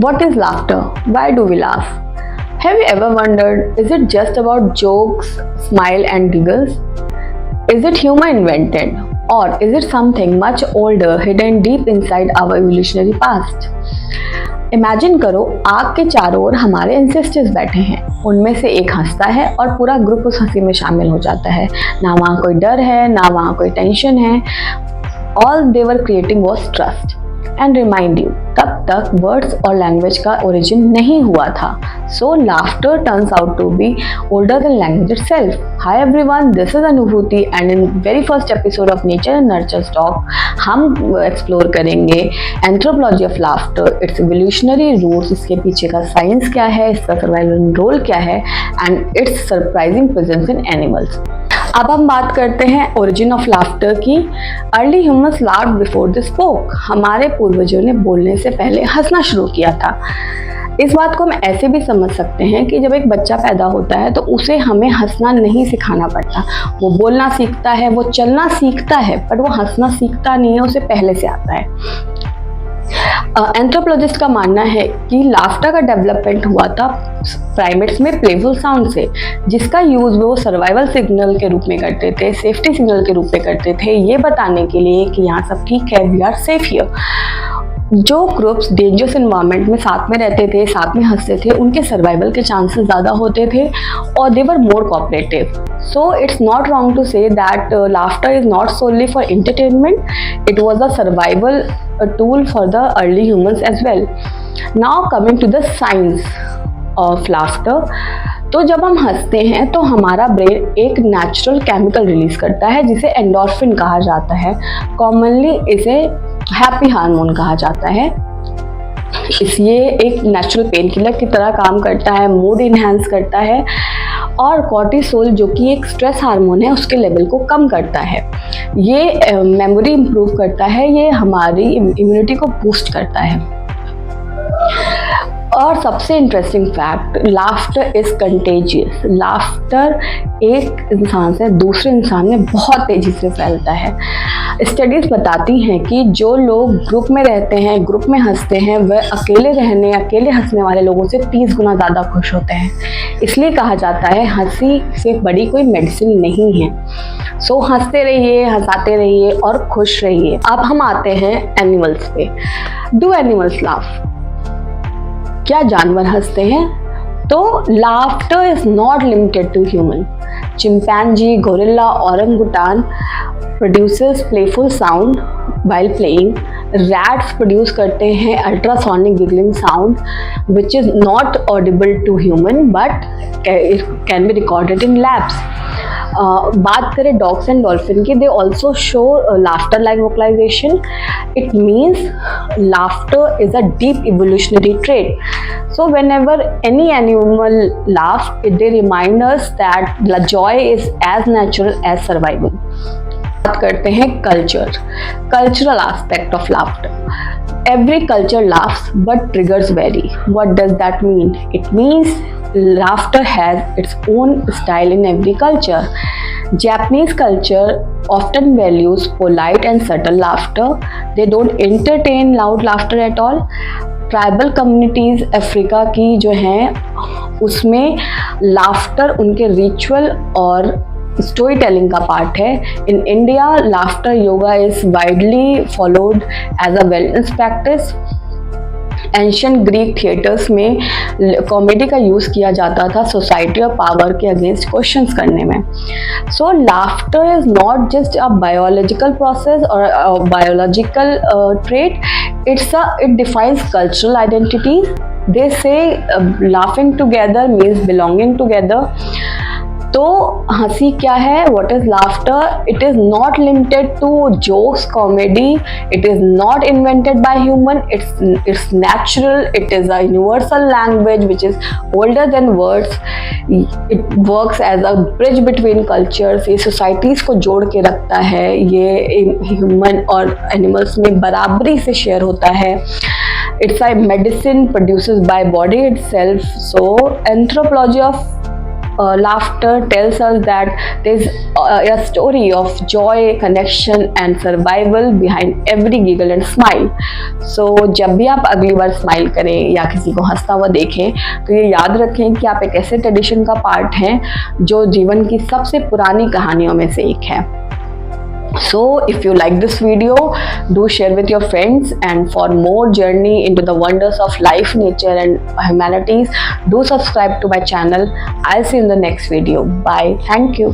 What is laughter? Why do we laugh? Have you ever wondered, is it just about jokes, smile and giggles? Is it human invented? Or is it something much older hidden deep inside our evolutionary past? Imagine करो, आग के चारों ओर हमारे ancestors बैठे हैं। उनमें से एक हंसता है और पूरा ग्रुप उस हंसी में शामिल हो जाता है। ना वहाँ कोई डर है, ना वहाँ कोई टेंशन है। All they were creating was trust. And remind you, तब तक वर्ड्स और लैंग्वेज का ओरिजिन नहीं हुआ था। So laughter turns out to be older than language itself. Hi everyone, this is अनुभूति and in very first episode of Nature and Nurture Talk हम explore करेंगे anthropology of laughter, its evolutionary roots, इसके पीछे का science क्या है, इसका survival role क्या है and it's surprising presence in animals. अब हम बात करते हैं ओरिजिन ऑफ लाफ्टर की। Early humans laughed before they spoke. हमारे पूर्वजों ने बोलने से पहले हंसना शुरू किया था। इस बात को हम ऐसे भी समझ सकते हैं कि जब एक बच्चा पैदा होता है तो उसे हमें हंसना नहीं सिखाना पड़ता। वो बोलना सीखता है, वो चलना सीखता है, बट वो हंसना सीखता नहीं है, उसे पहले से आता है। एंथ्रोपोलॉजिस्ट का मानना है कि लाफ्टर का डेवलपमेंट हुआ था प्राइमेट्स में प्लेफुल साउंड से, जिसका यूज़ वो सर्वाइवल सिग्नल के रूप में करते थे, सेफ्टी सिग्नल के रूप में करते थे, ये बताने के लिए कि यहाँ सब ठीक है, वी आर सेफ हियर। जो ग्रुप्स डेंजरस एनवायरनमेंट में साथ में रहते थे, साथ में हंसते थे, उनके सर्वाइवल के चांसेस ज़्यादा होते थे और they were more cooperative. So it's not wrong to say that laughter is not solely for entertainment, it was a survival tool for the early humans as well. Now coming to the science of laughter, तो जब हम हंसते हैं तो हमारा brain एक natural chemical release करता है जिसे एंडोर्फिन कहा जाता है। कॉमनली इसे हैप्पी हार्मोन कहा जाता है। ये एक नेचुरल पेन किलर की तरह काम करता है, मूड इन्हांस करता है और कॉर्टिसोल जो कि एक स्ट्रेस हार्मोन है उसके लेवल को कम करता है। ये मेमोरी इम्प्रूव करता है, ये हमारी इम्यूनिटी को बूस्ट करता है। और सबसे interesting fact, laughter is contagious. Laughter एक इंसान से दूसरे इंसान में बहुत तेजी से फैलता है। स्टडीज बताती हैं कि जो लोग ग्रुप में रहते हैं, ग्रुप में हंसते हैं, वह अकेले हंसने वाले लोगों से 30 गुना ज़्यादा खुश होते हैं। इसलिए कहा जाता है हंसी से बड़ी कोई मेडिसिन नहीं है। सो हंसते रहिए, हंसाते रहिए और खुश रहिए। अब हम आते हैं एनिमल्स पे। Do animals laugh? क्या जानवर हंसते हैं? तो laughter is not limited to human. Chimpanzee, gorilla, orangutan produces playful sound while playing. Rats produce करते हैं ultrasonic giggling sound which is not audible to human but can be recorded in labs. बात करें dogs and dolphin की, they also show laughter like vocalization. It means laughter is a deep evolutionary trait. So whenever any animal laugh, they remind us that the joy is as natural as survival. बात करते हैं cultural aspect of laughter. Every culture laughs but triggers vary. What does that mean? It means laughter has its own style in every culture. Japanese culture often values polite and subtle laughter. They don't entertain loud laughter at all. Tribal communities Africa की जो हैं उसमें laughter उनके ritual और story telling का part है। In India laughter yoga is widely followed as a wellness practice. Ancient Greek theatres में comedy का यूज़ किया जाता था सोसाइटी और पावर के अगेंस्ट क्वेश्चंस करने में। So laughter is not just a biological process और biological trait, it defines cultural identities. They say laughing together means belonging together. तो हंसी क्या है? What is laughter? It is not limited to jokes, comedy. It is not invented by human. It's natural. It is a universal language which is older than words. It works as a bridge between cultures. ये societies को जोड़ के रखता है। ये human और animals में बराबरी से share होता है। It's a medicine produced by body itself. So anthropology of laughter tells us that there's a story of joy, connection and survival behind every giggle and smile. So जब भी आप अगली बार स्माइल करें या किसी को हंसता हुआ देखें तो ये याद रखें कि आप एक ऐसे ट्रेडिशन का पार्ट हैं जो जीवन की सबसे पुरानी कहानियों में से एक है. So if you like this video, do share with your friends, and for more journey into the wonders of life, nature and humanities, do subscribe to my channel. I'll see you in the next video. Bye. Thank you.